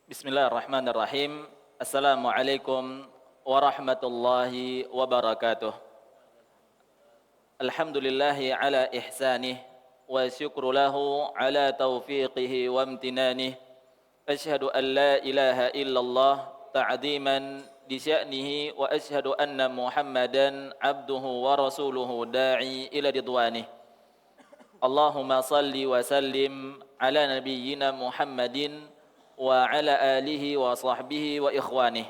Bismillahirrahmanirrahim. Assalamualaikum warahmatullahi wabarakatuh. Alhamdulillahi ala ihsanih wa syukru lahu ala taufiqihi wa amtinanih. Ashhadu an la ilaha illallah ta'ziman li sya'nihi wa ashhadu anna Muhammadan abduhu wa rasuluhu da'i ila ridwanih. Allahumma salli wa sallim ala nabiyyina Muhammadin wa ala alihi wa sahbihi wa ikhwanih.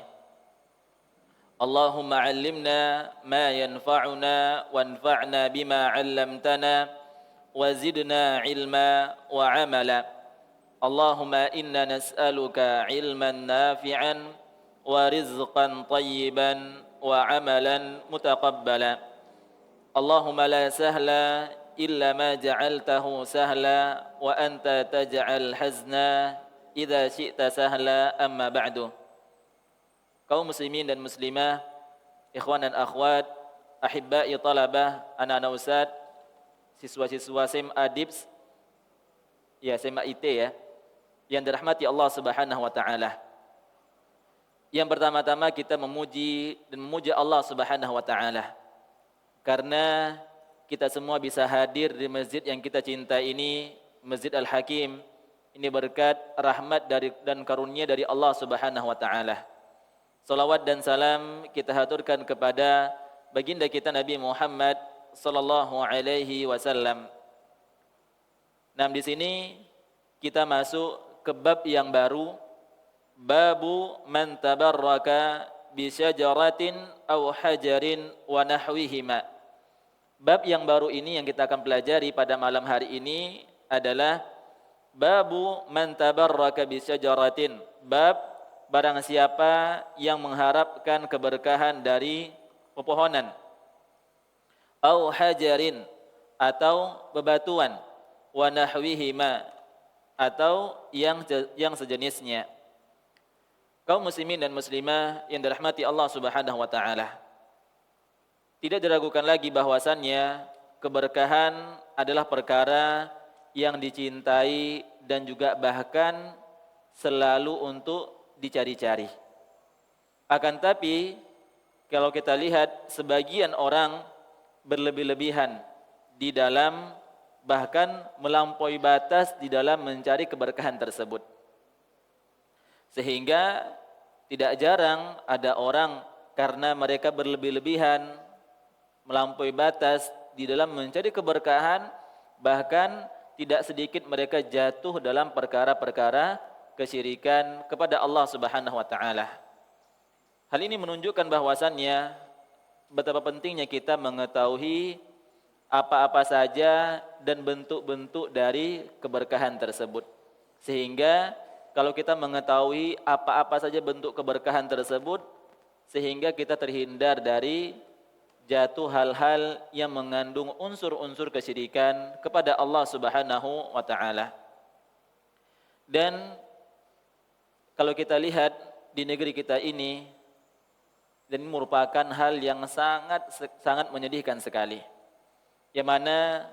Allahumma 'allimna ma yanfa'una wanfa'na bima 'allamtana wa zidna 'ilma wa 'amala. Allahumma inna nas'aluka 'ilman nafi'an wa rizqan tayyiban wa 'amalan mutaqabbala. Allahumma la sahla illa ma ja'altahu sahla wa anta taj'al hazna idza syi'ta sahla, amma ba'du. Kaum muslimin dan muslimah, ikhwan dan akhwat, ahibbai talabah, anak-anak ustaz, siswa-siswa SMA DIPS, ya SMA IT ya, yang dirahmati Allah Subhanahu wa taala. Yang pertama-tama kita memuji dan memuja Allah Subhanahu wa taala karena kita semua bisa hadir di masjid yang kita cinta ini, Masjid Al-Hakim. Ini berkat rahmat dan karunia dari Allah Subhanahu wa taala. Salawat dan salam kita haturkan kepada baginda kita Nabi Muhammad sallallahu alaihi wasallam. Nah, di sini kita masuk ke bab yang baru, babu man tabarraka bi syajaratin aw hajarin wa nahwihima. Bab yang baru ini yang kita akan pelajari pada malam hari ini adalah babu man tabarraka bi syajaratin. Bab barang siapa yang mengharapkan keberkahan dari pepohonan. Au hajarin, atau bebatuan. Wa nahwihima, atau yang sejenisnya. Kaum muslimin dan muslimah yang dirahmati Allah Subhanahu wa taala. Tidak diragukan lagi bahwasannya keberkahan adalah perkara yang dicintai dan juga bahkan selalu untuk dicari-cari. Akan tapi kalau kita lihat sebagian orang berlebih-lebihan di dalam bahkan melampaui batas di dalam mencari keberkahan tersebut. Sehingga tidak jarang ada orang karena mereka berlebih-lebihan melampaui batas di dalam mencari keberkahan, bahkan tidak sedikit mereka jatuh dalam perkara-perkara kesyirikan kepada Allah Subhanahu wa taala. Hal ini menunjukkan bahwasannya betapa pentingnya kita mengetahui apa-apa saja dan bentuk-bentuk dari keberkahan tersebut. Sehingga kalau kita mengetahui apa-apa saja bentuk keberkahan tersebut, sehingga kita terhindar dari jatuh hal-hal yang mengandung unsur-unsur kesyirikan kepada Allah Subhanahu wa taala. Dan kalau kita lihat di negeri kita ini, dan ini merupakan hal yang sangat menyedihkan sekali. Yang mana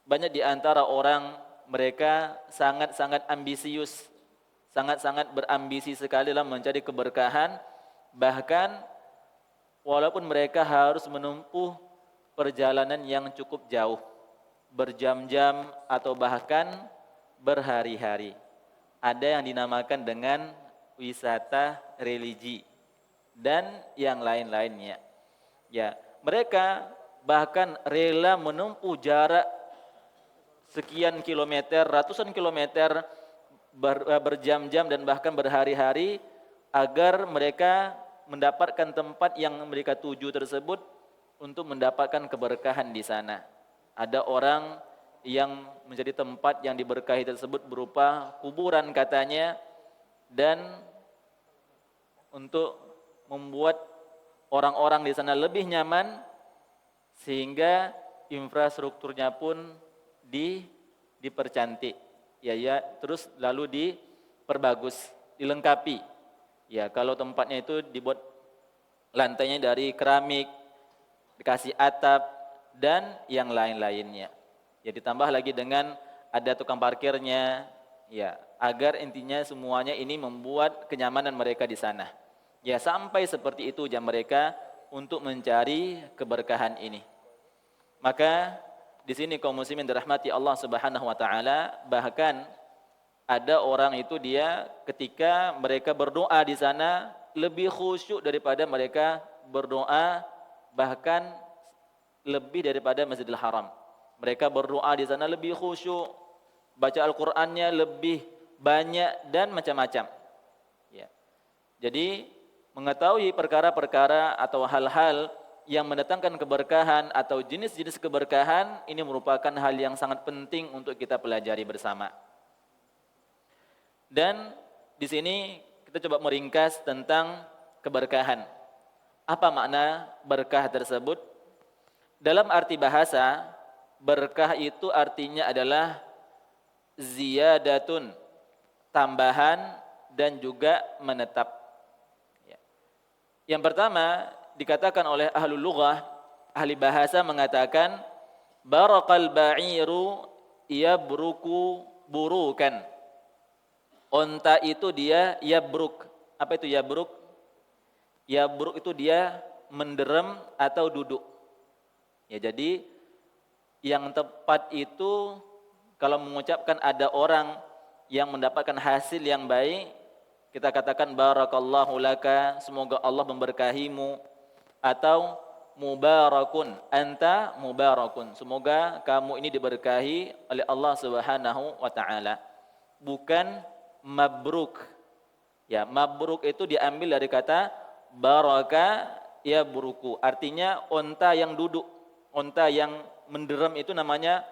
banyak di antara orang mereka sangat-sangat ambisius, sangat-sangat berambisi sekali dalam mencari keberkahan, bahkan walaupun mereka harus menempuh perjalanan yang cukup jauh, berjam-jam atau bahkan berhari-hari. Ada yang dinamakan dengan wisata religi dan yang lain-lainnya. Ya, mereka bahkan rela menempuh jarak sekian kilometer, ratusan kilometer, berjam-jam dan bahkan berhari-hari agar mereka mendapatkan tempat yang mereka tuju tersebut untuk mendapatkan keberkahan di sana. Ada orang yang menjadi tempat yang diberkahi tersebut berupa kuburan katanya, dan untuk membuat orang-orang di sana lebih nyaman sehingga infrastrukturnya pun dipercantik. Ya, terus lalu diperbagus, dilengkapi. Ya, kalau tempatnya itu dibuat lantainya dari keramik, dikasih atap dan yang lain-lainnya. Ya, ditambah lagi dengan ada tukang parkirnya, Ya, agar intinya semuanya ini membuat kenyamanan mereka di sana. Ya, sampai seperti itu jam mereka untuk mencari keberkahan ini. Maka di sini kaum muslimin dirahmati Allah Subhanahu wa taala, bahkan ada orang itu dia ketika mereka berdoa di sana lebih khusyuk daripada mereka berdoa bahkan lebih daripada Masjidil Haram. Mereka berdoa di sana lebih khusyuk, baca Al-Qur'annya lebih banyak dan macam-macam. Ya. Jadi mengetahui perkara-perkara atau hal-hal yang mendatangkan keberkahan atau jenis-jenis keberkahan ini merupakan hal yang sangat penting untuk kita pelajari bersama. Dan di sini kita coba meringkas tentang keberkahan. Apa makna berkah tersebut? Dalam arti bahasa, berkah itu artinya adalah ziyadatun, tambahan dan juga menetap. Yang pertama dikatakan oleh ahlul lughah, ahli bahasa mengatakan barakal ba'iru yabruku burukan. Onta itu dia yabruk. Apa itu yabruk? Yabruk itu dia menderem atau duduk. Ya, jadi yang tepat itu kalau mengucapkan ada orang yang mendapatkan hasil yang baik, kita katakan barakallahu laka, semoga Allah memberkahimu, atau mubarakun, anta mubarakun, semoga kamu ini diberkahi oleh Allah Subhanahu wa taala. Bukan mabruk. Ya, mabruk itu diambil dari kata baraka ya buruku. Artinya onta yang duduk, onta yang menderem itu namanya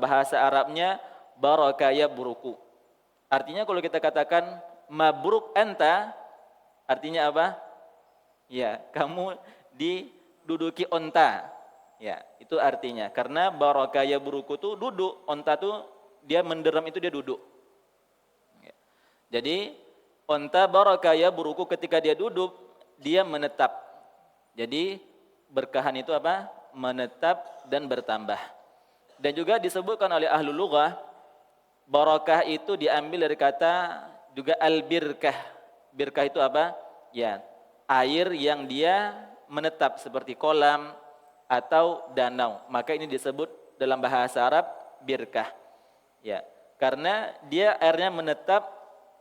bahasa Arabnya baraka ya buruku. Artinya kalau kita katakan mabruk anta, artinya apa? Ya, kamu diduduki onta. Ya, itu artinya. Karena baraka ya buruku itu duduk, onta itu dia menderem itu dia duduk. Jadi onta baraka ya buruku ketika dia duduk, dia menetap. Jadi berkahan itu apa? Menetap dan bertambah. Dan juga disebutkan oleh ahlu lughah, barakah itu diambil dari kata juga al-birkah. Birkah itu apa? Ya, air yang dia menetap seperti kolam atau danau. Maka ini disebut dalam bahasa Arab birkah. Ya, karena dia airnya menetap,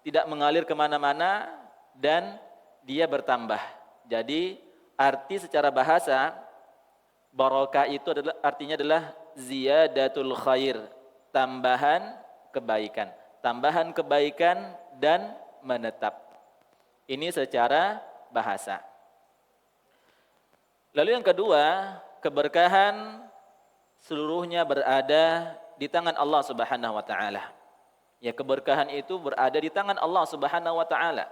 tidak mengalir kemana-mana dan dia bertambah. Jadi arti secara bahasa barakah itu adalah artinya adalah ziyadatul khair, tambahan kebaikan dan menetap. Ini secara bahasa. Lalu yang kedua, keberkahan seluruhnya berada di tangan Allah Subhanahu wa taala. Ya, keberkahan itu berada di tangan Allah Subhanahu wa taala.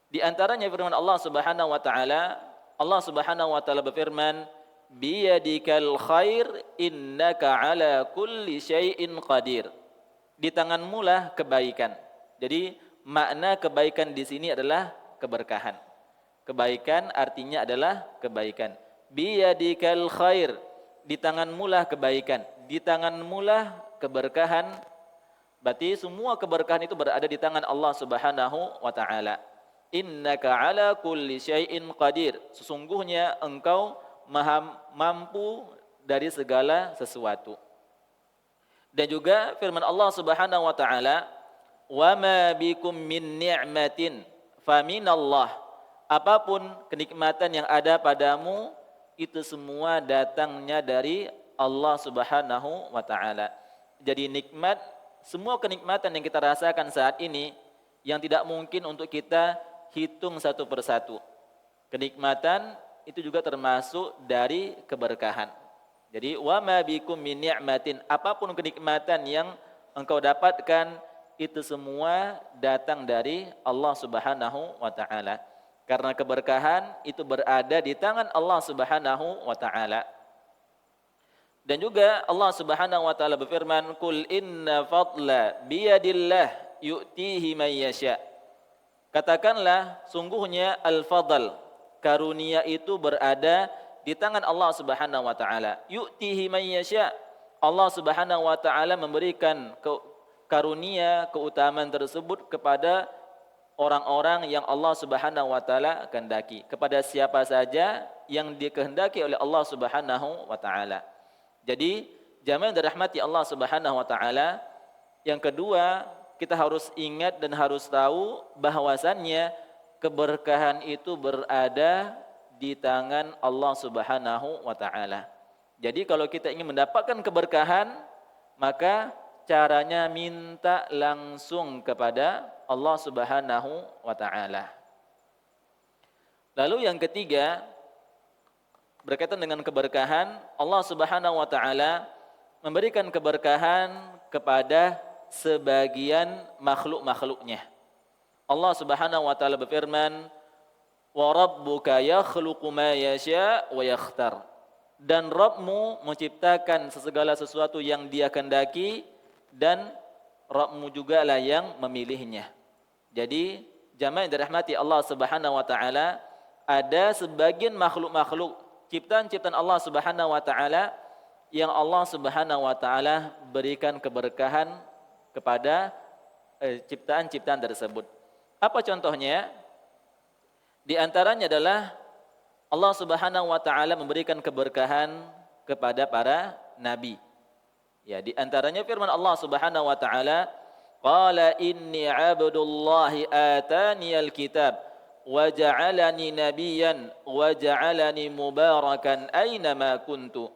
Di antaranya firman Allah Subhanahu wa taala, Allah Subhanahu wa taala berfirman, "Biyadikal khair innaka ala kulli syai'in qadir." Di tanganmu lah kebaikan. Jadi makna kebaikan di sini adalah keberkahan. Kebaikan artinya adalah kebaikan. Biyadikal khair, di tanganmu lah kebaikan, di tanganmu lah keberkahan. Berarti semua keberkahan itu berada di tangan Allah Subhanahu wa taala. Innaka ala kulli syai'in qadir. Sesungguhnya engkau maha mampu dari segala sesuatu. Dan juga firman Allah Subhanahu wa taala, "Wa ma bikum min ni'matin faminallah." Apapun kenikmatan yang ada padamu itu semua datangnya dari Allah Subhanahu wa taala. Jadi nikmat, semua kenikmatan yang kita rasakan saat ini yang tidak mungkin untuk kita hitung satu persatu. Kenikmatan itu juga termasuk dari keberkahan. Jadi wa ma bikum min ni'matin, apapun kenikmatan yang engkau dapatkan itu semua datang dari Allah Subhanahu wa taala. Karena keberkahan itu berada di tangan Allah Subhanahu wa taala. Dan juga Allah Subhanahu wa taala berfirman, "Qul inna fadla biyadillah yu'tihi man yasha." Katakanlah, sungguhnya al-fadl, karunia itu berada di tangan Allah Subhanahu wa taala. Yu'tihi man yasha. Allah Subhanahu wa taala memberikan karunia keutamaan tersebut kepada orang-orang yang Allah Subhanahu wa taala kehendaki, kepada siapa saja yang dikehendaki oleh Allah Subhanahu wa taala. Jadi jamaah yang dirahmati Allah Subhanahu wa taala, yang kedua kita harus ingat dan harus tahu bahwasannya keberkahan itu berada di tangan Allah Subhanahu wa taala. Jadi kalau kita ingin mendapatkan keberkahan, maka caranya minta langsung kepada Allah Subhanahu wa taala. Lalu yang ketiga, berkaitan dengan keberkahan, Allah Subhanahu wa taala memberikan keberkahan kepada sebagian makhluk-makhluknya. Allah Subhanahu wa taala berfirman, "Wa rabbuka yakhluqu ma yasha' wa yakhtar." Dan Rabbmu menciptakan segala sesuatu yang Dia kehendaki, dan Rabbmu juga lah yang memilihnya. Jadi jamaah yang dirahmati Allah Subhanahu wa taala, ada sebagian makhluk-makhluk ciptaan-ciptaan Allah Subhanahu wa taala yang Allah Subhanahu wa taala berikan keberkahan kepada ciptaan-ciptaan tersebut. Apa contohnya? Di antaranya adalah Allah Subhanahu wa taala memberikan keberkahan kepada para nabi. Ya, di antaranya firman Allah Subhanahu wa taala, "Qala inni 'abdullahi ataniyal kitab wa ja'alani nabiyyan wa ja'alani mubarakan aina ma kuntu."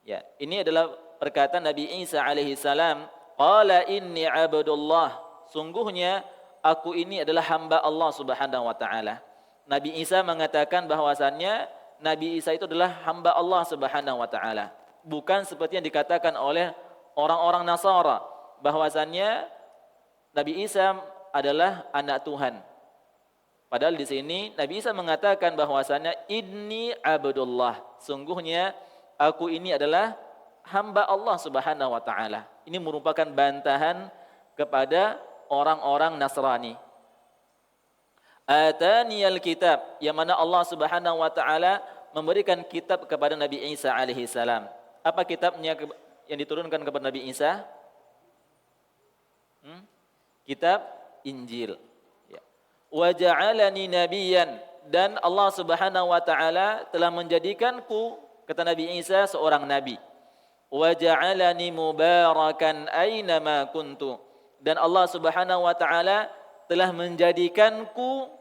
Ya, ini adalah perkataan Nabi Isa alaihi salam, "Qala inni 'abdullah." Sungguhnya aku ini adalah hamba Allah Subhanahu wa taala. Nabi Isa mengatakan bahwasannya Nabi Isa itu adalah hamba Allah Subhanahu wa taala. Bukan seperti yang dikatakan oleh orang-orang Nasara bahwasannya Nabi Isa adalah anak Tuhan. Padahal di sini Nabi Isa mengatakan bahwasannya inni abdullah. Sungguhnya aku ini adalah hamba Allah Subhanahu wa taala. Ini merupakan bantahan kepada orang-orang Nasrani. Ataniyal kitab, yang mana Allah Subhanahu wa taala memberikan kitab kepada Nabi Isa alaihi salam. Apa kitabnya yang diturunkan kepada Nabi Isa? Kitab Injil. Ya. Wa ja'alani nabiyyan, dan Allah Subhanahu wa taala telah menjadikanku, kata Nabi Isa, seorang nabi. Wa ja'alani mubarakan aina ma kuntu, dan Allah Subhanahu wa taala telah menjadikanku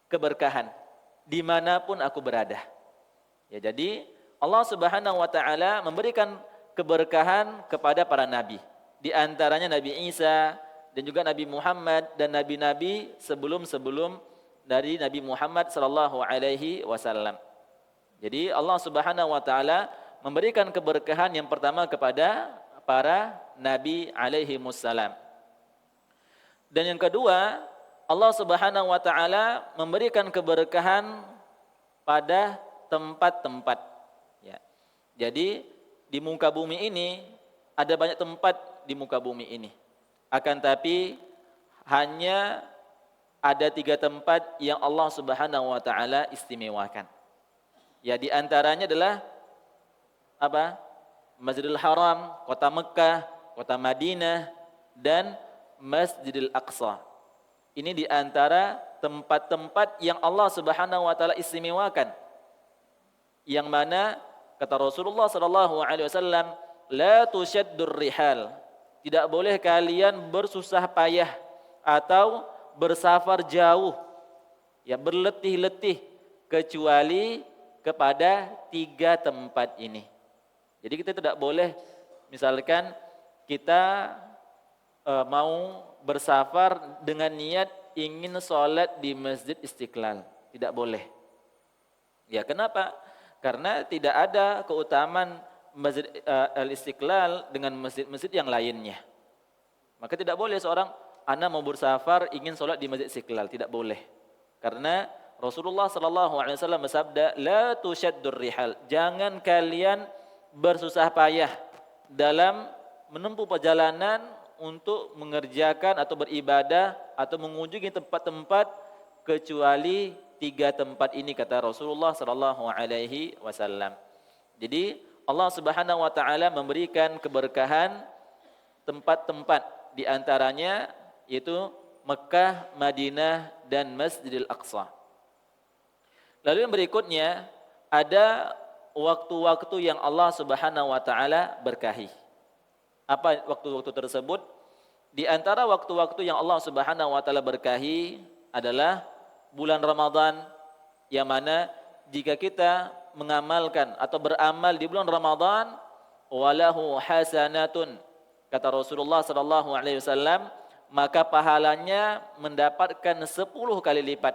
keberkahan dimanapun aku berada. Ya, jadi Allah Subhanahu wa taala memberikan keberkahan kepada para nabi. Di antaranya Nabi Isa dan juga Nabi Muhammad dan nabi-nabi sebelum-sebelum dari Nabi Muhammad sallallahu alaihi wasallam. Jadi Allah Subhanahu wa taala memberikan keberkahan yang pertama kepada para nabi alaihi wassalam. Dan yang kedua, Allah Subhanahu wa taala memberikan keberkahan pada tempat-tempat. Ya. Jadi di muka bumi ini ada banyak tempat di muka bumi ini. Akan tapi hanya ada 3 tempat yang Allah Subhanahu wa taala istimewakan. Ya, di antaranya adalah apa? Masjidil Haram, kota Mekah, kota Madinah, dan Masjidil Aqsa. Ini di antara tempat-tempat yang Allah Subhanahu wa taala istimewakan. Yang mana kata Rasulullah sallallahu alaihi wasallam, la tushaddur rihal. Tidak boleh kalian bersusah payah atau bersafar jauh, ya, berletih-letih, kecuali kepada 3 tempat ini. Jadi kita tidak boleh misalkan kita mau bersafar dengan niat ingin sholat di Masjid Istiqlal. Tidak boleh. Ya, kenapa? Karena tidak ada keutamaan Masjid Al-Istiqlal dengan masjid-masjid yang lainnya. Maka tidak boleh seorang anak mau bersafar ingin sholat di Masjid Istiqlal. Tidak boleh. Karena Rasulullah SAW bersabda, la tushaddur rihal. Jangan kalian bersusah payah dalam menempuh perjalanan untuk mengerjakan atau beribadah atau mengunjungi tempat-tempat kecuali 3 tempat ini, kata Rasulullah sallallahu alaihi wasallam. Jadi Allah Subhanahu wa taala memberikan keberkahan tempat-tempat di antaranya yaitu Mekah, Madinah dan Masjidil Aqsa. Lalu yang berikutnya ada waktu-waktu yang Allah Subhanahu wa taala berkahi. Apa waktu-waktu tersebut? Di antara waktu-waktu yang Allah Subhanahu wa taala berkahi adalah bulan Ramadan, yang mana jika kita mengamalkan atau beramal di bulan Ramadan, walahu hasanatun, kata Rasulullah sallallahu alaihi wasallam, maka pahalanya mendapatkan 10 kali lipat.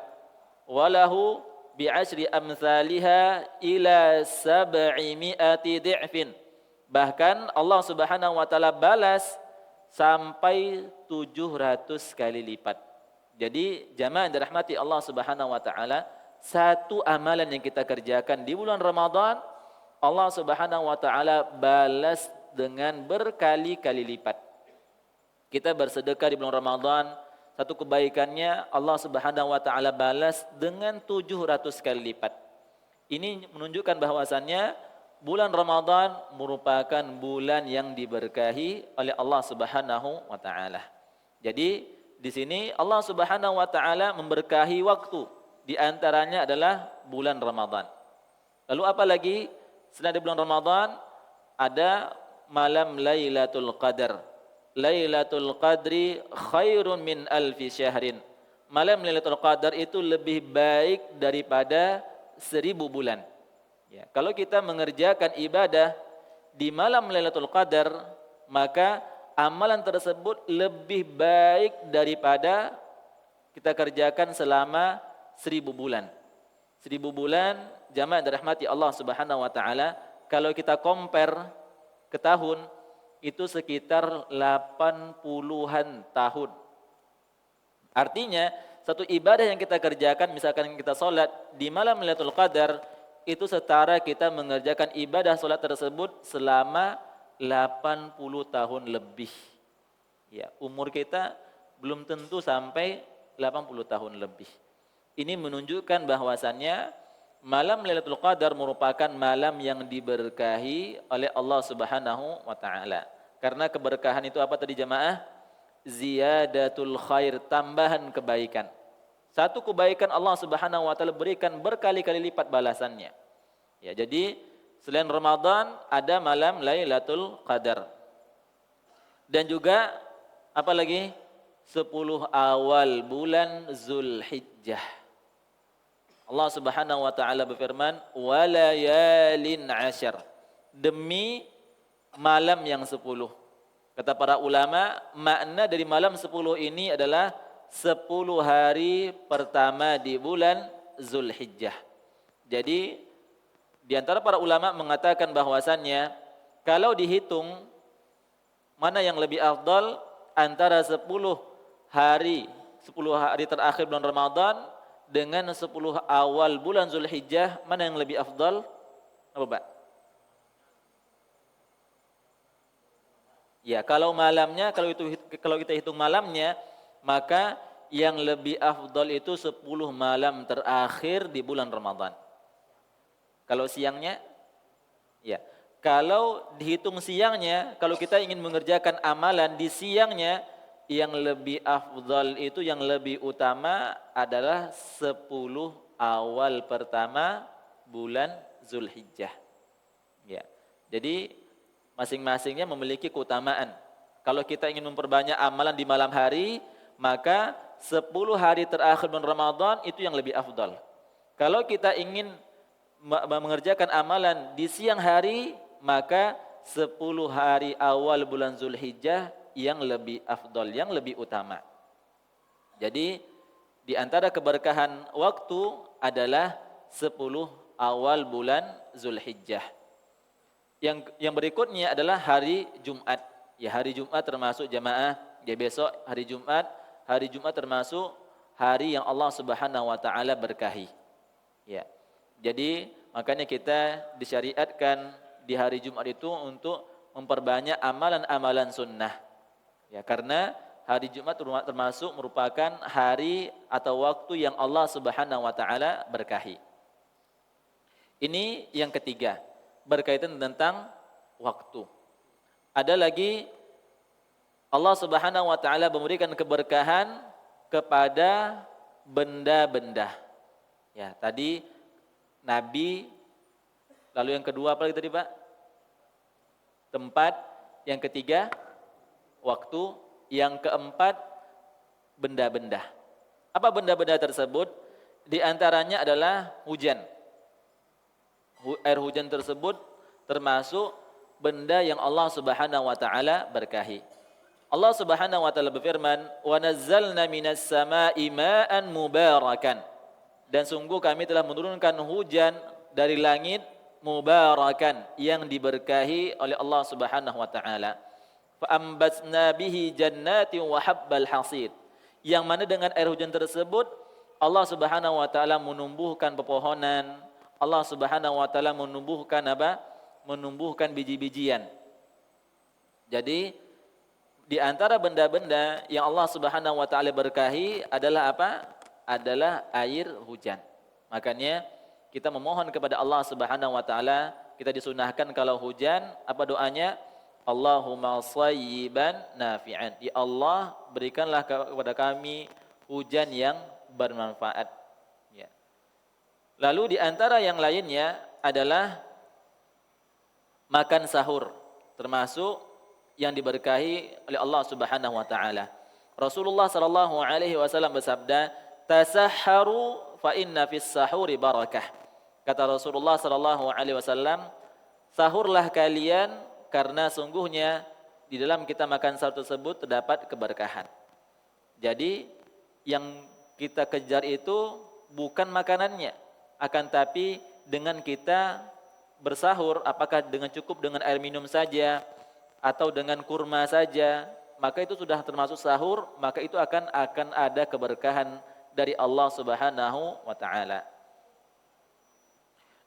Walahu bi'ashri amsalha ila 700 di'fin. Bahkan Allah Subhanahu wa taala balas sampai 700 kali lipat. Jadi jamaah yang dirahmati Allah Subhanahu wa taala, satu amalan yang kita kerjakan di bulan Ramadan, Allah Subhanahu wa taala balas dengan berkali-kali lipat. Kita bersedekah di bulan Ramadan, satu kebaikannya Allah Subhanahu wa taala balas dengan 700 kali lipat. Ini menunjukkan bahwasannya bulan Ramadan merupakan bulan yang diberkahi oleh Allah Subhanahu wa taala. Jadi di sini Allah Subhanahu wa taala memberkahi waktu, di antaranya adalah bulan Ramadan. Lalu apa lagi selain di bulan Ramadan? Ada malam Lailatul Qadar. Lailatul Qadri khairun min alfi syahrin. Malam Lailatul Qadar itu lebih baik daripada 1000 bulan. Ya, kalau kita mengerjakan ibadah di malam Lailatul Qadar, maka amalan tersebut lebih baik daripada kita kerjakan selama 1000 bulan. 1000 bulan, jamaah dirahmati Allah Subhanahu wa taala, kalau kita compare ke tahun, itu sekitar 80-an tahun. Artinya, satu ibadah yang kita kerjakan, misalkan kita sholat di malam Lailatul Qadar, itu setara kita mengerjakan ibadah sholat tersebut selama 80 tahun lebih. Ya, umur kita belum tentu sampai 80 tahun lebih. Ini menunjukkan bahwasannya malam Lailatul Qadar merupakan malam yang diberkahi oleh Allah Subhanahu wa taala. Karena keberkahan itu apa tadi jamaah? Ziyadatul khair, tambahan kebaikan. Satu kebaikan Allah Subhanahu wa taala berikan berkali-kali lipat balasannya. Ya, jadi selain Ramadan ada malam Lailatul Qadar. Dan juga apa lagi? 10 awal bulan Zulhijjah. Allah Subhanahu wa taala berfirman, "Wa layalin 'ashar." Demi malam yang 10. Kata para ulama, makna dari malam 10 ini adalah 10 hari pertama di bulan Zulhijjah. Jadi di antara para ulama mengatakan bahwasannya kalau dihitung mana yang lebih afdal antara 10 hari terakhir bulan Ramadan dengan 10 awal bulan Zulhijjah, mana yang lebih afdal? Apa, Pak? Ya, kalau malamnya, kalau kita hitung malamnya, maka yang lebih afdal itu 10 malam terakhir di bulan Ramadan. Kalau siangnya, ya. Kalau dihitung siangnya, kalau kita ingin mengerjakan amalan di siangnya, yang lebih afdal itu, yang lebih utama adalah 10 awal pertama bulan Zulhijjah. Ya. Jadi masing-masingnya memiliki keutamaan. Kalau kita ingin memperbanyak amalan di malam hari, maka 10 hari terakhir bulan Ramadan itu yang lebih afdal. Kalau kita ingin mengerjakan amalan di siang hari, maka 10 hari awal bulan Zulhijjah yang lebih afdal, yang lebih utama. Jadi di antara keberkahan waktu adalah 10 awal bulan Zulhijjah. Yang berikutnya adalah hari Jumat. Ya, hari Jumat termasuk jamaah, ya besok hari Jumat termasuk hari yang Allah Subhanahu wa taala berkahi. Ya. Jadi makanya kita disyariatkan di hari Jumat itu untuk memperbanyak amalan-amalan sunnah. Ya, karena hari Jumat termasuk merupakan hari atau waktu yang Allah Subhanahu wa taala berkahi. Ini yang ketiga, berkaitan tentang waktu. Ada lagi Allah Subhanahu wa taala memberikan keberkahan kepada benda-benda. Ya, tadi nabi, lalu yang kedua apa lagi tadi, Pak? Tempat, yang ketiga waktu, yang keempat benda-benda. Apa benda-benda tersebut? Di antaranya adalah hujan. Air hujan tersebut termasuk benda yang Allah Subhanahu wa taala berkahi. Allah Subhanahu wa taala berfirman, "Wa nazzalna minas samaa'i maa'an mubarakan." Dan sungguh kami telah menurunkan hujan dari langit mubarakan yang diberkahi oleh Allah Subhanahu wa taala. Fa ambatna bihi jannatin wa habbal hasid. Yang mana dengan air hujan tersebut Allah Subhanahu wa taala menumbuhkan pepohonan, Allah Subhanahu wa taala menumbuhkan apa? Menumbuhkan biji-bijian. Jadi di antara benda-benda yang Allah Subhanahu wa taala berkahi adalah apa? Adalah air hujan. Makanya kita memohon kepada Allah Subhanahu wa taala, kita disunahkan kalau hujan apa doanya? Allahumma shayyiban nafi'an. Ya Allah, berikanlah kepada kami hujan yang bermanfaat. Ya. Lalu di antara yang lainnya adalah makan sahur, termasuk yang diberkahi oleh Allah Subhanahu wa taala. Rasulullah sallallahu alaihi wasallam bersabda, "Tasahharu fa inna fis sahuri barakah." Kata Rasulullah sallallahu alaihi wasallam, sahurlah kalian karena sungguhnya di dalam kita makan sahur tersebut terdapat keberkahan. Jadi yang kita kejar itu bukan makanannya, akan tapi dengan kita bersahur, apakah dengan cukup dengan air minum saja atau dengan kurma saja, maka itu sudah termasuk sahur, maka itu akan ada keberkahan dari Allah Subhanahu wa taala.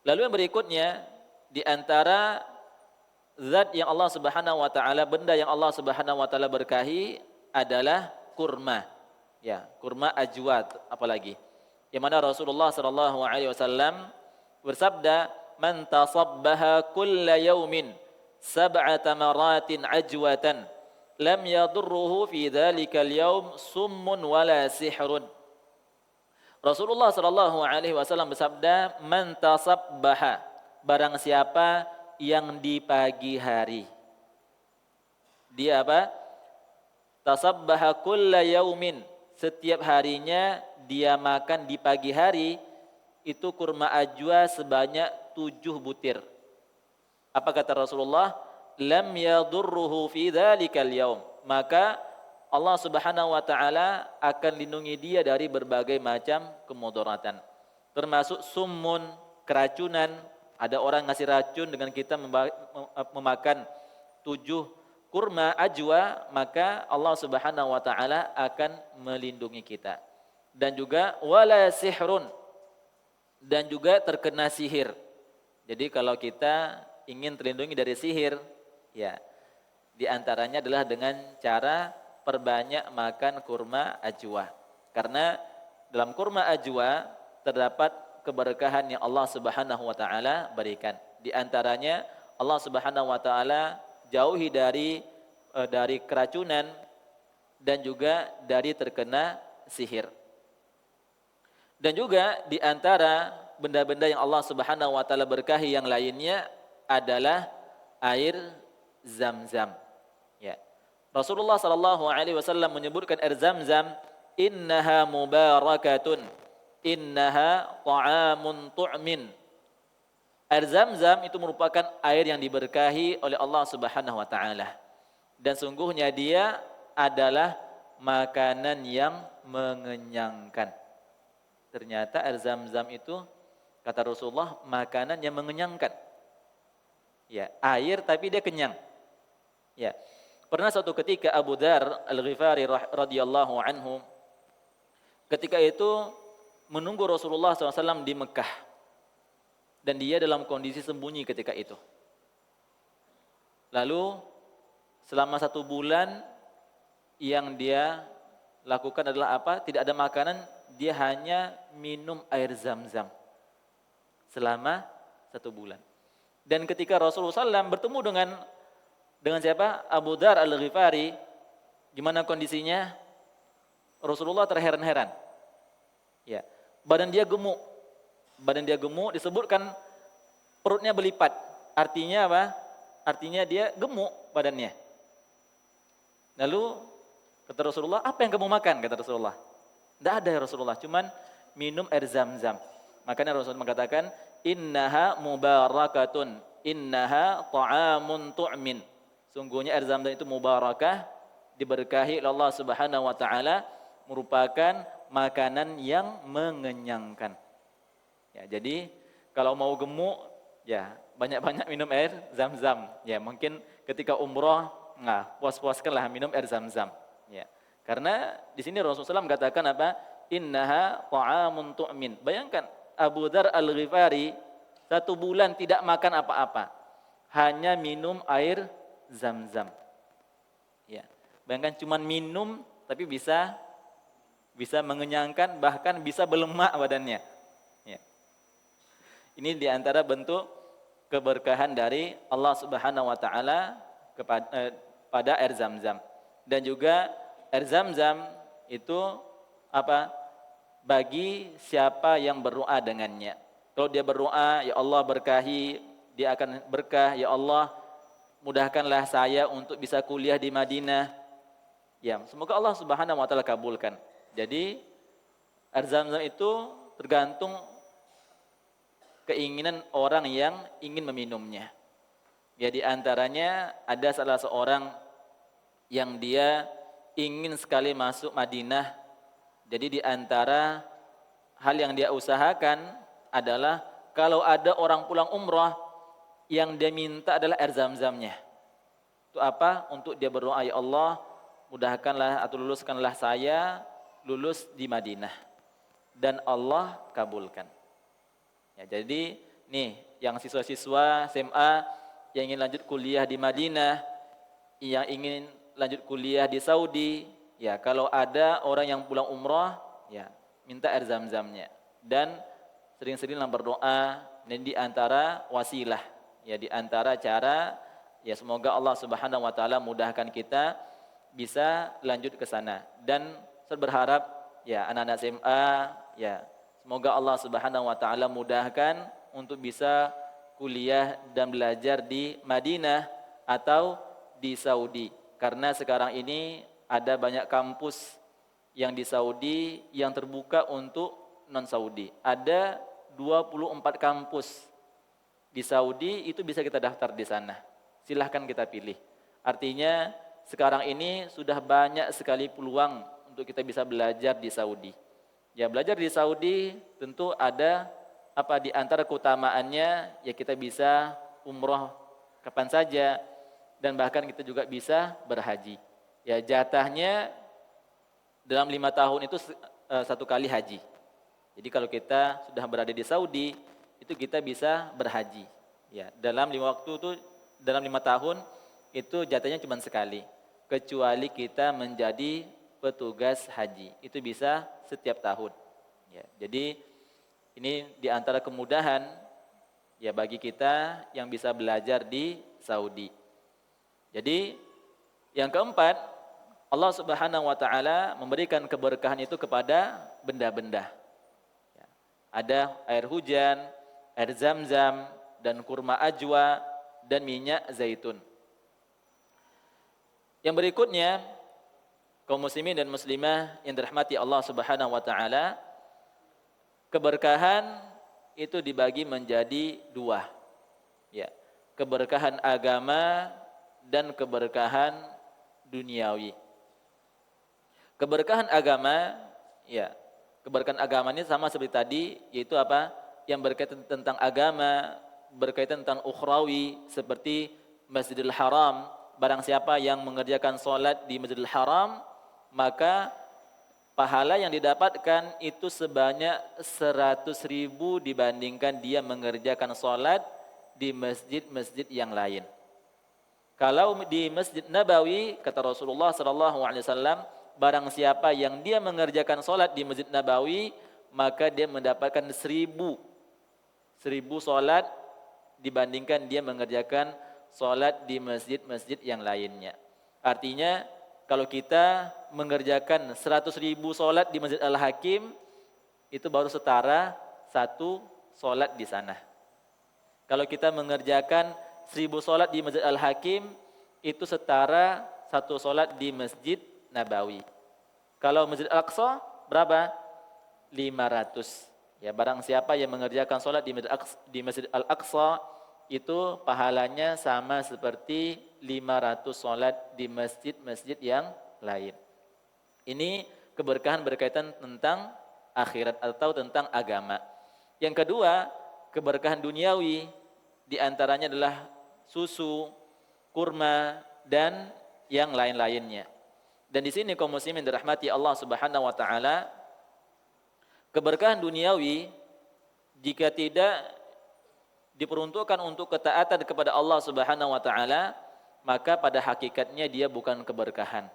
Lalu yang berikutnya, di antara zat yang Allah Subhanahu wa taala, benda yang Allah Subhanahu wa taala berkahi adalah kurma. Ya, kurma ajwad apalagi. Yang mana Rasulullah sallallahu alaihi wasallam bersabda, "Man tasabbaha kulla yaumin sab'ata maratin ajwatan lam yadurruhu fi dzalikal yaum summun wala sihrun." Rasulullah sallallahu alaihi wasallam bersabda, "Man tasabbaha," barang siapa yang di pagi hari. Dia apa? Tasabbaha kulla yaumin, setiap harinya dia makan di pagi hari itu kurma ajwa sebanyak 7 butir. Apa kata Rasulullah? Lam yadurruhu fi dzalikal yaum. Maka Allah Subhanahu wa taala akan lindungi dia dari berbagai macam kemudaratan. Termasuk summun, keracunan. Ada orang ngasih racun dengan kita memakan 7 kurma ajwa, maka Allah Subhanahu wa taala akan melindungi kita. Dan juga wala sihrun, dan juga terkena sihir. Jadi kalau kita ingin terlindungi dari sihir, ya, di antaranya adalah dengan cara perbanyak makan kurma ajwa. Karena dalam kurma ajwa terdapat keberkahan yang Allah Subhanahu wa taala berikan. Di antaranya Allah Subhanahu wa taala jauhi dari keracunan dan juga dari terkena sihir. Dan juga di antara benda-benda yang Allah Subhanahu wa taala berkahi yang lainnya adalah air Zam-Zam. Ya. Rasulullah sallallahu alaihi wasallam menyebutkan air Zam-Zam, "Innaha mubarakatun, innaha ta'amun tu'min." Air Zam-Zam itu merupakan air yang diberkahi oleh Allah Subhanahu wa taala. Dan sungguhnya dia adalah makanan yang mengenyangkan. Ternyata air Zam-Zam itu kata Rasulullah makanan yang mengenyangkan. Ya, air tapi dia kenyang. Ya. Pernah suatu ketika Abu Dzar Al-Ghifari radhiyallahu anhu ketika itu menunggu Rasulullah SAW di Mekah. Dan dia dalam kondisi sembunyi ketika itu. Lalu selama 1 bulan yang dia lakukan adalah apa? Tidak ada makanan, dia hanya minum air Zam-Zam selama 1 bulan. Dan ketika Rasulullah SAW bertemu dengan siapa? Abu Dzar Al-Ghifari, Gimana kondisinya? Rasulullah terheran-heran. Ya, badan dia gemuk. Badan dia gemuk disebutkan perutnya berlipat. Artinya apa? Artinya dia gemuk badannya. Lalu kata Rasulullah, apa yang kamu makan? Kata Rasulullah. Tidak ada ya Rasulullah, cuman minum air zam-zam. Makanya Rasulullah mengatakan, innaha mubarakatun, innaha ta'amun tu'min. Sungguhnya air zam-zam itu mubarakah, diberkahi oleh Allah Subhanahu wa taala, merupakan makanan yang mengenyangkan. Ya, jadi kalau mau gemuk, ya banyak-banyak minum air zam-zam. Ya, mungkin ketika umroh, puas-puaskanlah minum air zam-zam. Ya. Karena di sini Rasulullah SAW mengatakan apa? Innaha ta'amun tu'min. Bayangkan Abu Dzar Al-Ghifari 1 bulan tidak makan apa-apa, hanya minum air zam-zam. Ya. Bayangkan cuma minum tapi bisa mengenyangkan, bahkan bisa berlemak badannya. Ya. Ini diantara bentuk keberkahan dari Allah Subhanahu wa taala pada air zam-zam. Dan juga air zam-zam itu apa? Bagi siapa yang berdoa dengannya. Kalau dia berdoa, ya Allah berkahi, dia akan berkah, ya Allah mudahkanlah saya untuk bisa kuliah di Madinah. Ya, semoga Allah Subhanahu wa taala kabulkan. Jadi air zam-zam itu tergantung keinginan orang yang ingin meminumnya. Ya, di antaranya ada salah seorang yang dia ingin sekali masuk Madinah. Jadi di antara hal yang dia usahakan adalah kalau ada orang pulang umrah, yang dia minta adalah air zam-zamnya. Itu apa? Untuk dia berdoa, ya Allah mudahkanlah atau luluskanlah saya lulus di Madinah. Dan Allah kabulkan. Ya, jadi nih yang siswa-siswa SMA yang ingin lanjut kuliah di Madinah, yang ingin lanjut kuliah di Saudi, ya kalau ada orang yang pulang umrah, ya minta air zam-zamnya. Dan sering-seringlah berdoa, dan di antara wasilah, ya di antara cara, ya semoga Allah Subhanahu wa taala mudahkan kita bisa lanjut ke sana. Dan saya berharap ya anak-anak SMA, ya semoga Allah Subhanahu wa taala mudahkan untuk bisa kuliah dan belajar di Madinah atau di Saudi. Karena sekarang ini ada banyak kampus yang di Saudi yang terbuka untuk non-Saudi. Ada 24 kampus di Saudi, itu bisa kita daftar di sana. Silahkan kita pilih. Artinya sekarang ini sudah banyak sekali peluang untuk kita bisa belajar di Saudi. Ya, belajar di Saudi tentu ada apa di antara keutamaannya, ya kita bisa umroh kapan saja, dan bahkan kita juga bisa berhaji. Ya, jatahnya dalam 5 tahun itu 1 kali haji. Jadi kalau kita sudah berada di Saudi, itu kita bisa berhaji. Ya, dalam 5 tahun itu jatahnya cuma sekali. Kecuali kita menjadi petugas haji, itu bisa setiap tahun. Ya, jadi ini di antara kemudahan ya bagi kita yang bisa belajar di Saudi. Jadi yang keempat, Allah Subhanahu wa taala memberikan keberkahan itu kepada benda-benda. Ya, ada air hujan, air zam-zam, dan kurma ajwa, dan minyak zaitun. Yang berikutnya, kaum muslimin dan muslimah yang dirahmati Allah Subhanahu wa taala, keberkahan itu dibagi menjadi 2. Ya, keberkahan agama dan keberkahan duniawi. Keberkahan agama, ya, keberkahan agama ini sama seperti tadi, yaitu apa? Yang berkaitan tentang agama, berkaitan tentang ukhrawi, seperti Masjidil Haram. Barang siapa yang mengerjakan salat di Masjidil Haram, maka pahala yang didapatkan itu sebanyak 100.000 dibandingkan dia mengerjakan salat di masjid-masjid yang lain. Kalau di Masjid Nabawi, kata Rasulullah SAW, barang siapa yang dia mengerjakan salat di Masjid Nabawi, maka dia mendapatkan 1.000 salat dibandingkan dia mengerjakan salat di masjid-masjid yang lainnya. Artinya, Kalau kita mengerjakan 100.000 sholat di Masjid Al-Hakim, itu baru setara 1 sholat di sana. Kalau kita mengerjakan 1.000 sholat di Masjid Al-Hakim, itu setara 1 sholat di Masjid Nabawi. Kalau Masjid Al-Aqsa berapa? 500. Ya, barang siapa yang mengerjakan sholat di Masjid Al-Aqsa, itu pahalanya sama seperti 500 sholat di masjid-masjid yang lain. Ini keberkahan berkaitan tentang akhirat atau tentang agama. Yang kedua, keberkahan duniawi, diantaranya adalah susu, kurma, dan yang lain-lainnya. Dan di sini kaum muslimin dirahmati Allah Subhanahu wa taala, keberkahan duniawi jika tidak diperuntukkan untuk ketaatan kepada Allah Subhanahu wa taala, maka pada hakikatnya dia bukan keberkahan.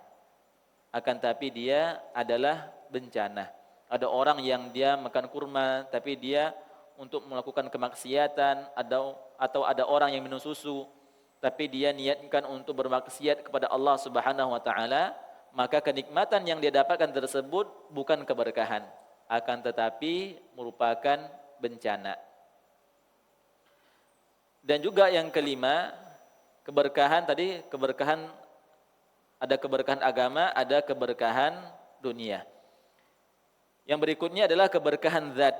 Akan tapi dia adalah bencana. Ada orang yang dia makan kurma tapi dia untuk melakukan kemaksiatan, atau ada orang yang minum susu tapi dia niatkan untuk bermaksiat kepada Allah Subhanahu wa taala, maka kenikmatan yang dia dapatkan tersebut bukan keberkahan, akan tetapi merupakan bencana. Dan juga yang kelima, keberkahan tadi, ada keberkahan agama, ada keberkahan dunia. Yang berikutnya adalah keberkahan zat.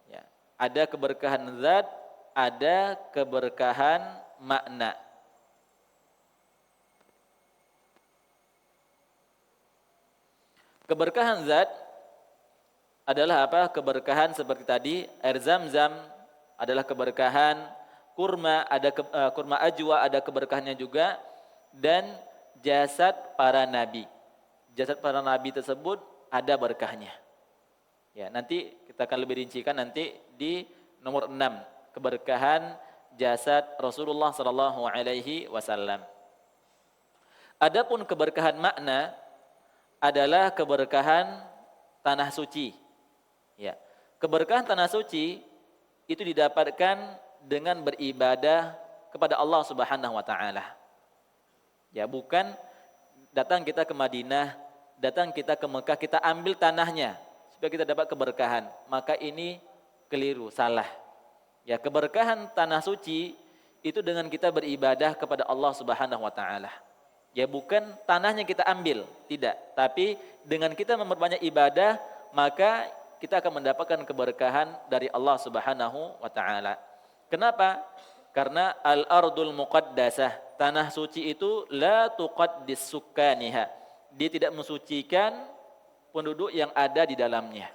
Ya, ada keberkahan zat, ada keberkahan makna. Keberkahan zat adalah apa? Keberkahan seperti tadi, air Zam-Zam adalah keberkahan, kurma kurma ajwa ada keberkahannya juga, dan jasad para nabi. Jasad para nabi tersebut ada berkahnya. Ya, nanti kita akan lebih rincikan nanti di nomor 6, keberkahan jasad Rasulullah sallallahu alaihi wasallam. Adapun keberkahan makna adalah keberkahan tanah suci. Ya. Keberkahan tanah suci itu didapatkan dengan beribadah kepada Allah Subhanahu wa taala. Ya, bukan datang kita ke Madinah, datang kita ke Mekah, kita ambil tanahnya supaya kita dapat keberkahan. Maka ini keliru, salah. Ya, keberkahan tanah suci itu dengan kita beribadah kepada Allah Subhanahu wa taala. Ya, bukan tanahnya kita ambil, tidak, tapi dengan kita memperbanyak ibadah, maka kita akan mendapatkan keberkahan dari Allah Subhanahu wa taala. Kenapa? Karena al-ardul muqaddasah, tanah suci itu la tuqaddis sukkaniha. Dia tidak mensucikan penduduk yang ada di dalamnya.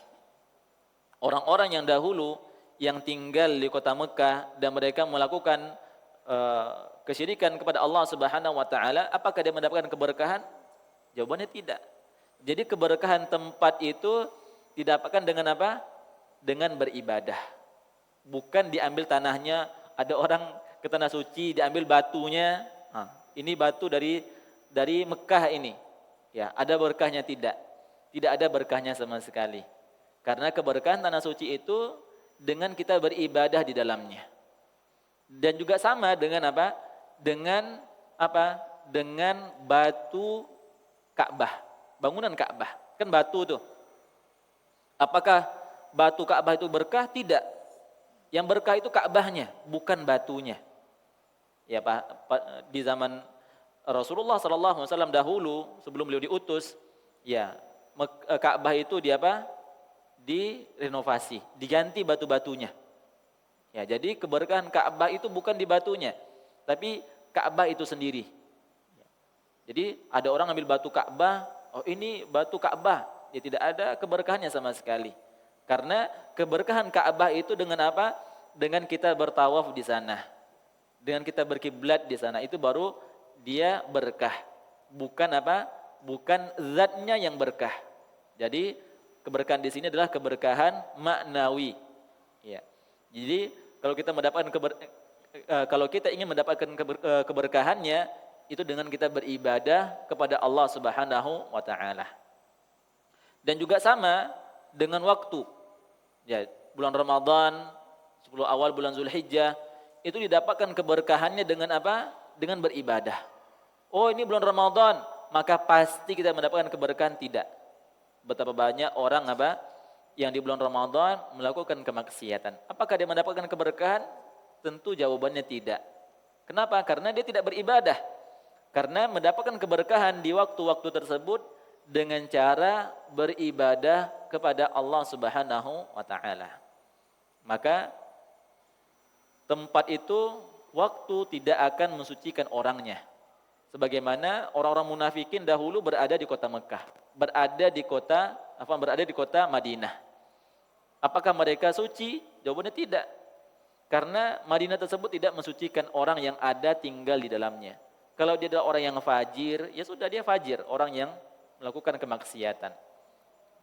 Orang-orang yang dahulu yang tinggal di kota Mekah dan mereka melakukan kesyirikan kepada Allah Subhanahu wa taala, apakah dia mendapatkan keberkahan? Jawabannya tidak. Jadi keberkahan tempat itu didapatkan dengan apa? Dengan beribadah. Bukan diambil tanahnya, ada orang ke tanah suci diambil batunya. Ini batu dari Mekah ini. Ya, ada berkahnya tidak? Tidak ada berkahnya sama sekali. Karena keberkahan tanah suci itu dengan kita beribadah di dalamnya. Dan juga sama dengan apa? Dengan apa? Dengan batu Ka'bah, bangunan Ka'bah. Kan batu tuh. Apakah batu Ka'bah itu berkah? Tidak. Yang berkah itu Ka'bahnya, bukan batunya. Ya Pak, di zaman Rasulullah SAW dahulu sebelum beliau diutus, ya Ka'bah itu direnovasi, diganti batu-batunya. Ya, jadi keberkahan Ka'bah itu bukan di batunya, tapi Ka'bah itu sendiri. Jadi ada orang ambil batu Ka'bah, oh ini batu Ka'bah, ya tidak ada keberkahannya sama sekali. Karena keberkahan Ka'bah itu dengan apa? Dengan kita bertawaf di sana. Dengan kita berkiblat di sana, itu baru dia berkah. Bukan apa? Bukan zatnya yang berkah. Jadi keberkahan di sini adalah keberkahan maknawi. Ya. Jadi kalau kita ingin mendapatkan keberkahannya itu dengan kita beribadah kepada Allah Subhanahu wa taala. Dan juga sama dengan waktu. Ya, bulan Ramadan, 10 awal bulan Zulhijjah, itu didapatkan keberkahannya dengan apa? Dengan beribadah. Oh, ini bulan Ramadan, maka pasti kita mendapatkan keberkahan? Tidak. Betapa banyak orang yang di bulan Ramadan melakukan kemaksiatan. Apakah dia mendapatkan keberkahan? Tentu jawabannya tidak. Kenapa? Karena dia tidak beribadah. Karena mendapatkan keberkahan di waktu-waktu tersebut dengan cara beribadah kepada Allah Subhanahu wa taala. Maka tempat itu, waktu tidak akan mensucikan orangnya. Sebagaimana orang-orang munafikin dahulu berada di kota Mekah, berada di kota Madinah. Apakah mereka suci? Jawabannya tidak. Karena Madinah tersebut tidak mensucikan orang yang ada tinggal di dalamnya. Kalau dia adalah orang yang fajir, ya sudah dia fajir, orang yang melakukan kemaksiatan.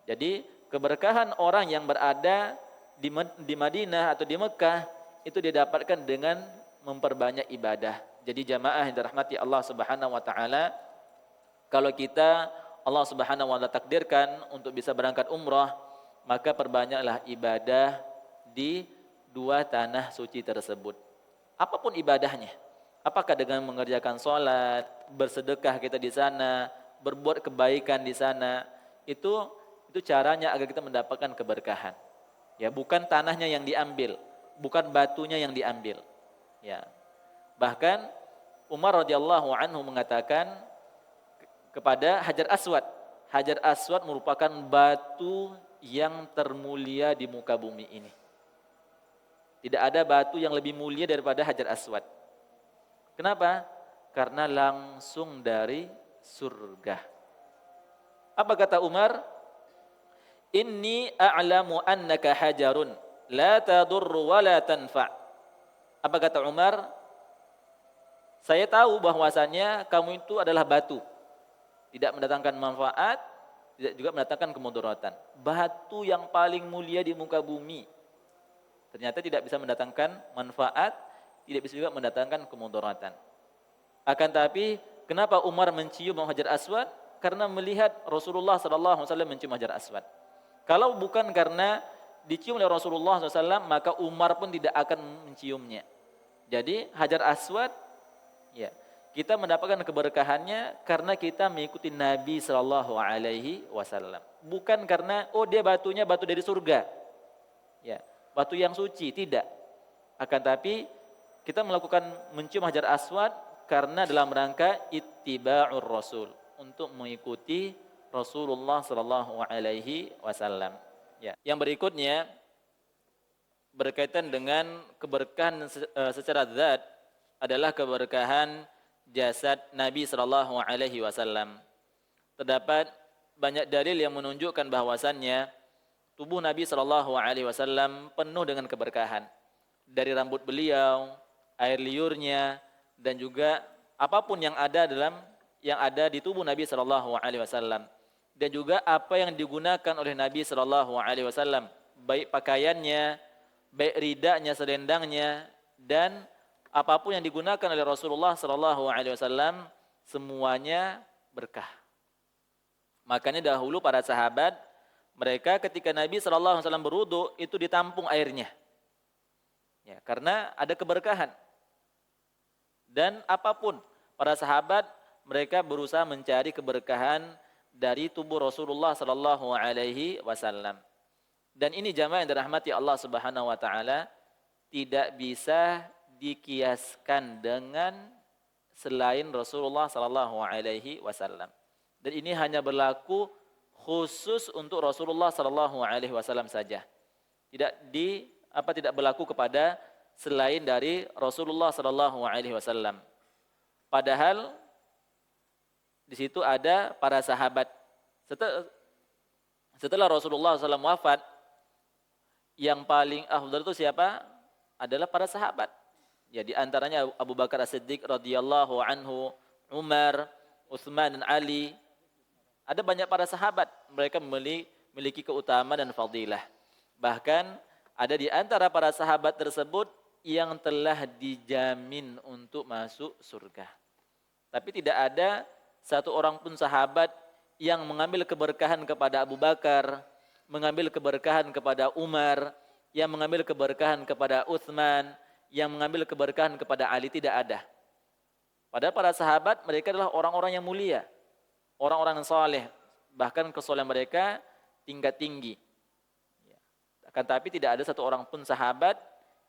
Jadi keberkahan orang yang berada di Madinah atau di Mekah itu didapatkan dengan memperbanyak ibadah. Jadi jamaah yang dirahmati Allah Subhanahu wa taala, kalau kita Allah Subhanahu wa taala takdirkan untuk bisa berangkat umrah, maka perbanyaklah ibadah di dua tanah suci tersebut. Apapun ibadahnya. Apakah dengan mengerjakan sholat, bersedekah kita di sana, berbuat kebaikan di sana, itu caranya agar kita mendapatkan keberkahan. Ya, bukan tanahnya yang diambil, bukan batunya yang diambil. Ya. Bahkan Umar radhiyallahu anhu mengatakan kepada Hajar Aswad. Hajar Aswad merupakan batu yang termulia di muka bumi ini. Tidak ada batu yang lebih mulia daripada Hajar Aswad. Kenapa? Karena langsung dari surga. Apa kata Umar? Inni a'lamu annaka hajarun la tadurru wa la tanfa'. Apa kata Umar? Saya tahu bahwasannya kamu itu adalah batu. Tidak mendatangkan manfaat, tidak juga mendatangkan kemudaratan. Batu yang paling mulia di muka bumi. Ternyata tidak bisa mendatangkan manfaat, tidak bisa juga mendatangkan kemudaratan. Akan tapi, kenapa Umar mencium Hajar Aswad? Karena melihat Rasulullah SAW mencium Hajar Aswad. Kalau bukan karena dicium oleh Rasulullah SAW, maka Umar pun tidak akan menciumnya. Jadi Hajar Aswad, ya, kita mendapatkan keberkahannya karena kita mengikuti Nabi SAW. Bukan karena dia batunya batu dari surga, ya, batu yang suci, tidak. Akan tapi kita melakukan mencium Hajar Aswad karena dalam rangka ittiba'ur Rasul, untuk mengikuti Rasulullah SAW. Ya. Yang berikutnya berkaitan dengan keberkahan secara zat adalah keberkahan jasad Nabi SAW. Terdapat banyak dalil yang menunjukkan bahwasannya tubuh Nabi SAW penuh dengan keberkahan. Dari rambut beliau, air liurnya, dan juga apapun yang ada di tubuh Nabi SAW, dan juga apa yang digunakan oleh Nabi SAW, baik pakaiannya, baik ridanya, selendangnya, dan apapun yang digunakan oleh Rasulullah SAW, semuanya berkah. Makanya dahulu para sahabat, mereka ketika Nabi SAW berwudu itu ditampung airnya, ya, karena ada keberkahan. Dan apapun, para sahabat mereka berusaha mencari keberkahan dari tubuh Rasulullah SAW. Dan ini jamaah yang dirahmati Allah Subhanahu wa taala, tidak bisa dikiaskan dengan selain Rasulullah SAW. Dan ini hanya berlaku khusus untuk Rasulullah SAW saja. Tidak berlaku kepada selain dari Rasulullah SAW. Padahal di situ ada para sahabat. Setelah Rasulullah SAW wafat, yang paling afdal itu siapa? Adalah para sahabat. Ya, di antaranya Abu Bakar As-Siddiq radhiyallahu anhu, Umar, Utsman dan Ali. Ada banyak para sahabat, mereka memiliki keutamaan dan fadilah. Bahkan ada di antara para sahabat tersebut yang telah dijamin untuk masuk surga. Tapi tidak ada satu orang pun sahabat yang mengambil keberkahan kepada Abu Bakar, mengambil keberkahan kepada Umar, yang mengambil keberkahan kepada Utsman, yang mengambil keberkahan kepada Ali, tidak ada. Padahal para sahabat mereka adalah orang-orang yang mulia. orang-orang yang saleh, bahkan kesolehan mereka tingkat tinggi. Ya. Akan tapi tidak ada satu orang pun sahabat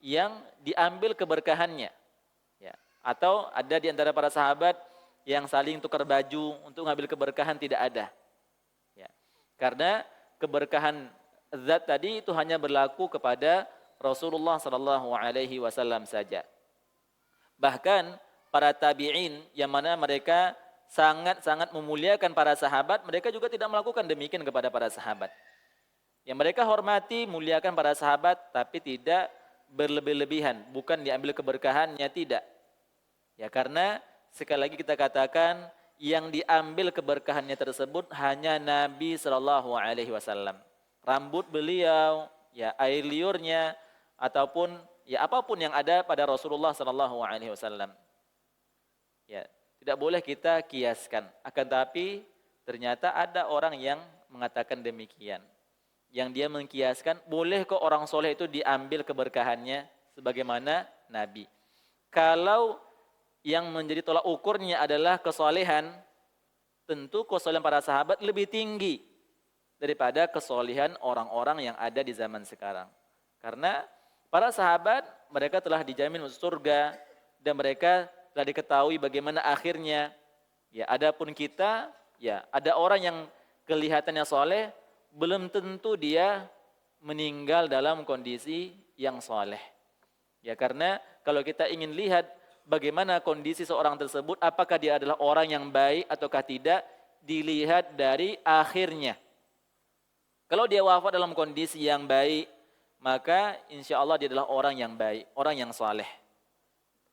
yang diambil keberkahannya. Ya. Atau ada di antara para sahabat yang saling tukar baju untuk mengambil keberkahan, tidak ada. Ya. Karena keberkahan zat tadi itu hanya berlaku kepada Rasulullah sallallahu alaihi wasallam saja. Bahkan para tabi'in yang mana mereka sangat-sangat memuliakan para sahabat, mereka juga tidak melakukan demikian kepada para sahabat. Yang mereka hormati, muliakan para sahabat, tapi tidak berlebih-lebihan, bukan diambil keberkahannya, tidak. Ya, karena sekali lagi kita katakan yang diambil keberkahannya tersebut hanya Nabi sallallahu alaihi wasallam. Rambut beliau, ya air liurnya ataupun ya apapun yang ada pada Rasulullah sallallahu alaihi wasallam. Ya, tidak boleh kita kiaskan. Akan tapi ternyata ada orang yang mengatakan demikian. Yang dia mengkiaskan, boleh kok orang soleh itu diambil keberkahannya sebagaimana Nabi. Kalau yang menjadi tolak ukurnya adalah kesolehan, tentu kesolehan para sahabat lebih tinggi daripada kesolehan orang-orang yang ada di zaman sekarang. Karena para sahabat mereka telah dijamin masuk surga dan mereka telah diketahui bagaimana akhirnya. Ya, adapun kita, ya ada orang yang kelihatannya soleh, belum tentu dia meninggal dalam kondisi yang soleh. Ya, karena kalau kita ingin lihat bagaimana kondisi seorang tersebut, apakah dia adalah orang yang baik ataukah tidak, dilihat dari akhirnya. Kalau dia wafat dalam kondisi yang baik, maka insya Allah dia adalah orang yang baik, orang yang saleh.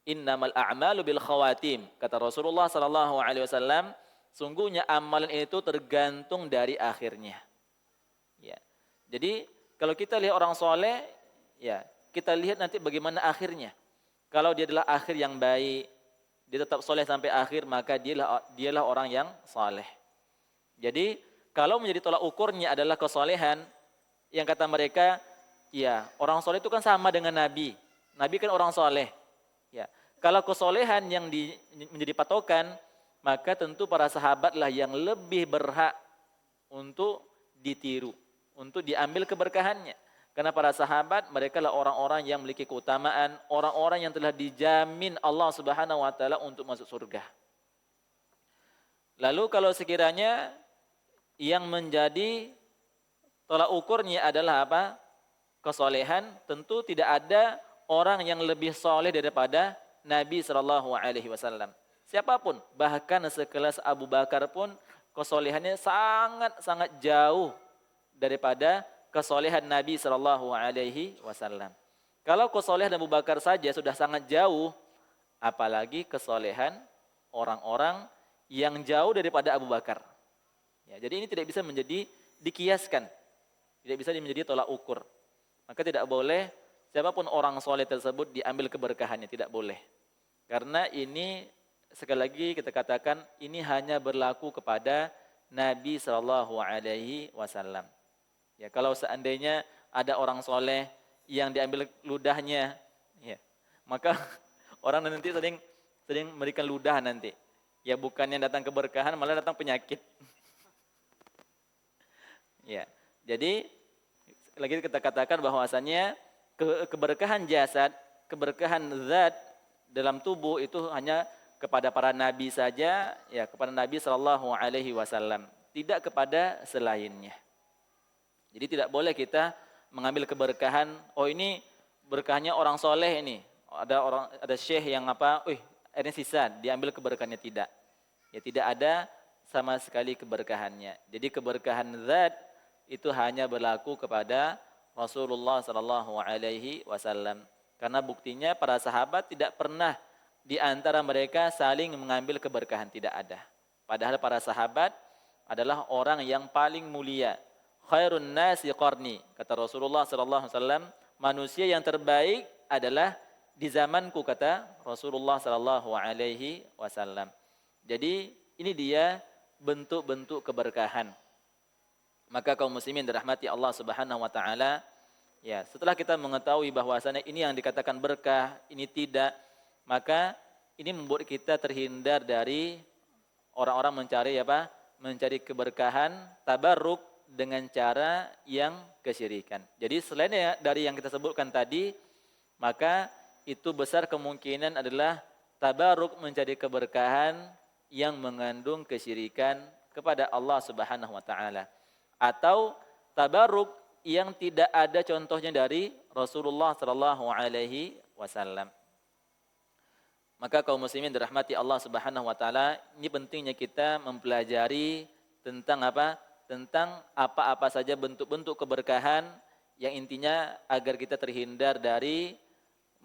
Innamal a'malu bil khawatim, kata Rasulullah sallallahu alaihi wasallam, sungguhnya amalan itu tergantung dari akhirnya. Ya. Jadi kalau kita lihat orang saleh, ya kita lihat nanti bagaimana akhirnya. Kalau dia adalah akhir yang baik, dia tetap soleh sampai akhir, maka dialah orang yang soleh. Jadi kalau menjadi tolak ukurnya adalah kesolehan, yang kata mereka, ya orang soleh itu kan sama dengan Nabi. Nabi kan orang soleh. Ya, kalau kesolehan yang menjadi patokan, maka tentu para sahabatlah yang lebih berhak untuk ditiru, untuk diambil keberkahannya. Karena para sahabat mereka adalah orang-orang yang memiliki keutamaan, orang-orang yang telah dijamin Allah Subhanahu wa taala untuk masuk surga. Lalu kalau sekiranya yang menjadi tolak ukurnya adalah apa? Kesolehan, tentu tidak ada orang yang lebih soleh daripada Nabi sallallahu alaihi wasallam. Siapapun, bahkan sekelas Abu Bakar pun kesolehannya sangat-sangat jauh daripada kesolehan Nabi sallallahu alaihi wasallam. Kalau kesolehan Abu Bakar saja sudah sangat jauh, apalagi kesolehan orang-orang yang jauh daripada Abu Bakar. Ya, jadi ini tidak bisa menjadi dikiaskan, tidak bisa menjadi tolak ukur. Maka tidak boleh siapapun orang soleh tersebut diambil keberkahannya, tidak boleh. Karena ini sekali lagi kita katakan ini hanya berlaku kepada Nabi sallallahu alaihi wasallam. Ya, kalau seandainya ada orang soleh yang diambil ludahnya, ya, maka orang nanti sering memberikan ludah nanti. Ya, bukannya datang keberkahan, malah datang penyakit. Ya, jadi lagi kita katakan bahwasannya keberkahan jasad, keberkahan zat dalam tubuh itu hanya kepada para nabi saja, ya kepada Nabi sallallahu alaihi wasallam, tidak kepada selainnya. Jadi tidak boleh kita mengambil keberkahan, oh ini berkahnya orang soleh ini, ada syekh yang ini sisa, diambil keberkahannya, tidak. Ya tidak ada sama sekali keberkahannya. Jadi keberkahan zat itu hanya berlaku kepada Rasulullah sallallahu alaihi wasallam. Karena buktinya para sahabat tidak pernah di antara mereka saling mengambil keberkahan, tidak ada. Padahal para sahabat adalah orang yang paling mulia. Khairun nasi qarni, kata Rasulullah sallallahu alaihi wasallam, manusia yang terbaik adalah di zamanku, kata Rasulullah sallallahu alaihi wasallam. Jadi ini dia bentuk-bentuk keberkahan. Maka kaum muslimin dirahmati Allah Subhanahu wa taala, ya, setelah kita mengetahui bahwasanya ini yang dikatakan berkah, ini tidak, maka ini membuat kita terhindar dari orang-orang mencari mencari keberkahan, tabarruk dengan cara yang kesyirikan. Jadi selain dari yang kita sebutkan tadi, maka itu besar kemungkinan adalah tabarruk mencari keberkahan yang mengandung kesyirikan kepada Allah Subhanahu wa taala. Atau tabarruk yang tidak ada contohnya dari Rasulullah sallallahu alaihi wasallam. Maka kaum muslimin dirahmati Allah Subhanahu wa taala, ini pentingnya kita mempelajari tentang apa? Tentang apa-apa saja bentuk-bentuk keberkahan yang intinya agar kita terhindar dari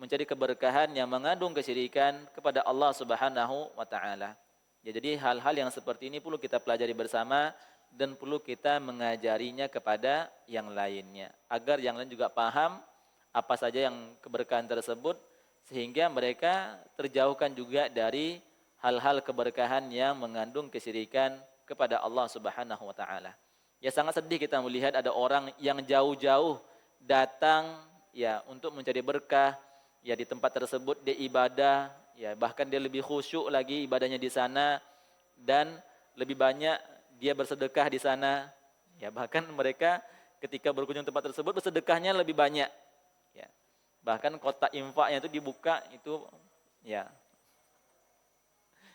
mencari keberkahan yang mengandung kesyirikan kepada Allah Subhanahu wa taala. Ya, jadi hal-hal yang seperti ini perlu kita pelajari bersama dan perlu kita mengajarinya kepada yang lainnya agar yang lain juga paham apa saja yang keberkahan tersebut, sehingga mereka terjauhkan juga dari hal-hal keberkahan yang mengandung kesyirikan kepada Allah Subhanahu wa taala. Ya, sangat sedih kita melihat ada orang yang jauh-jauh datang ya untuk mencari berkah ya di tempat tersebut, dia ibadah ya, bahkan dia lebih khusyuk lagi ibadahnya di sana dan lebih banyak dia bersedekah di sana. Ya, bahkan mereka ketika berkunjung tempat tersebut bersedekahnya lebih banyak. Ya. Bahkan kotak infaknya itu dibuka itu ya.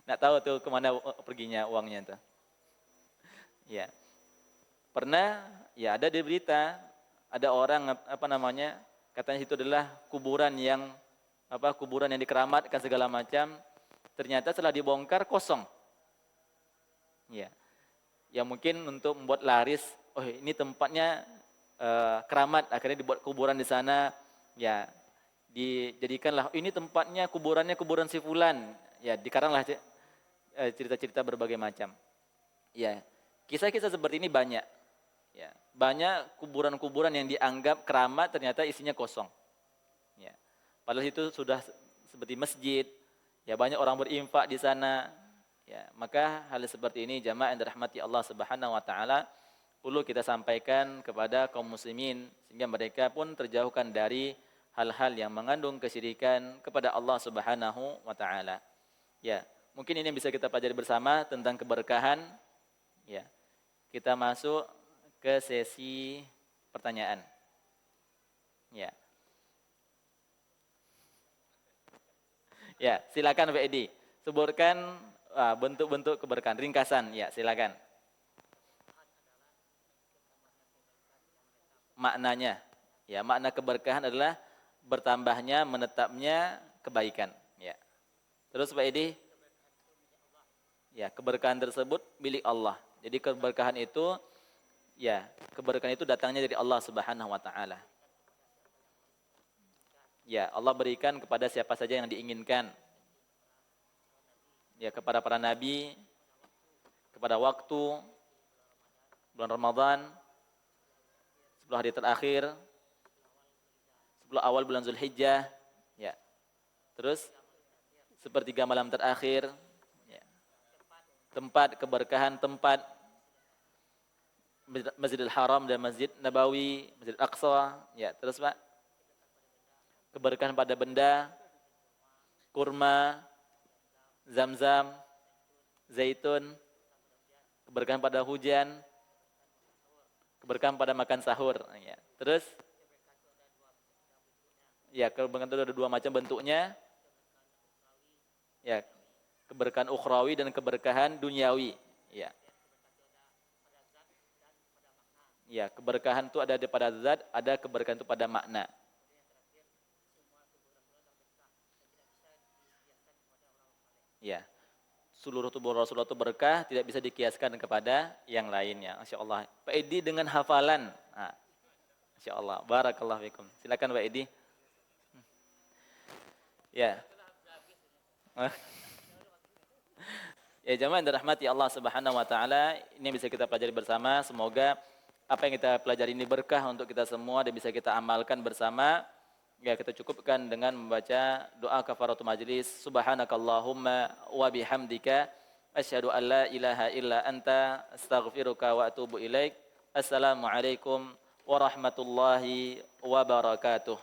Nggak tahu tuh kemana perginya uangnya tuh. Ya. Pernah ya ada di berita ada orang katanya itu adalah kuburan yang dikeramatkan segala macam. Ternyata setelah dibongkar kosong. Ya. Ya mungkin untuk membuat laris, oh ini tempatnya keramat, akhirnya dibuat kuburan di sana. Ya, dijadikanlah ini tempatnya kuburan si fulan. Ya, dikaranglah cerita-cerita berbagai macam. Ya, kisah-kisah seperti ini banyak. Ya, banyak kuburan-kuburan yang dianggap keramat ternyata isinya kosong. Ya, padahal itu sudah seperti masjid. Ya, banyak orang berinfak di sana. Ya, maka hal seperti ini jamaah yang dirahmati Allah Subhanahu wa taala perlu kita sampaikan kepada kaum muslimin sehingga mereka pun terjauhkan dari hal-hal yang mengandung kesyirikan kepada Allah Subhanahu wa taala. Ya, mungkin ini yang bisa kita pelajari bersama tentang keberkahan. Ya. Kita masuk ke sesi pertanyaan. Ya. Ya, silakan Pak Edi. Sebutkan bentuk-bentuk keberkahan ringkasan. Ya, silakan. Maknanya. Ya, makna keberkahan adalah bertambahnya, menetapnya kebaikan. Ya. Terus Pak Edi? Ya, keberkahan tersebut milik Allah. Jadi keberkahan itu datangnya dari Allah Subhanahu wa taala. Ya, Allah berikan kepada siapa saja yang diinginkan. Ya, kepada para nabi, kepada waktu bulan Ramadan, 10 hari terakhir, 10 awal bulan Zulhijjah, ya. Terus sepertiga malam terakhir, ya. Tempat keberkahan, tempat Masjidil Haram dan Masjid Nabawi, Masjid Aqsa, ya. Terus Pak, keberkahan pada benda, kurma, Zam-zam, zaitun, keberkahan pada hujan, keberkahan pada makan sahur. Ya. Terus, ya keberkahan itu ada dua macam bentuknya. Ya, keberkahan ukhrawi dan keberkahan duniawi. Ya. Ya, keberkahan itu ada pada zat, ada keberkahan itu pada makna. Ya, seluruh tubuh Rasulullah itu berkah, tidak bisa dikiaskan kepada yang lainnya. Masya Allah. Pak Edi dengan hafalan. Masya Allah. Barakallahu fikum. Silakan Pak Edi. Ya. Ya, jamaah yang dirahmati Allah Subhanahu wa taala, ini bisa kita pelajari bersama. Semoga apa yang kita pelajari ini berkah untuk kita semua dan bisa kita amalkan bersama. Ya, kita cukupkan dengan membaca doa kafaratul majlis. Subhanakallahumma wa bihamdika asyhadu an la ilaha illa anta astaghfiruka wa atubu ilaik. Assalamualaikum warahmatullahi wabarakatuh.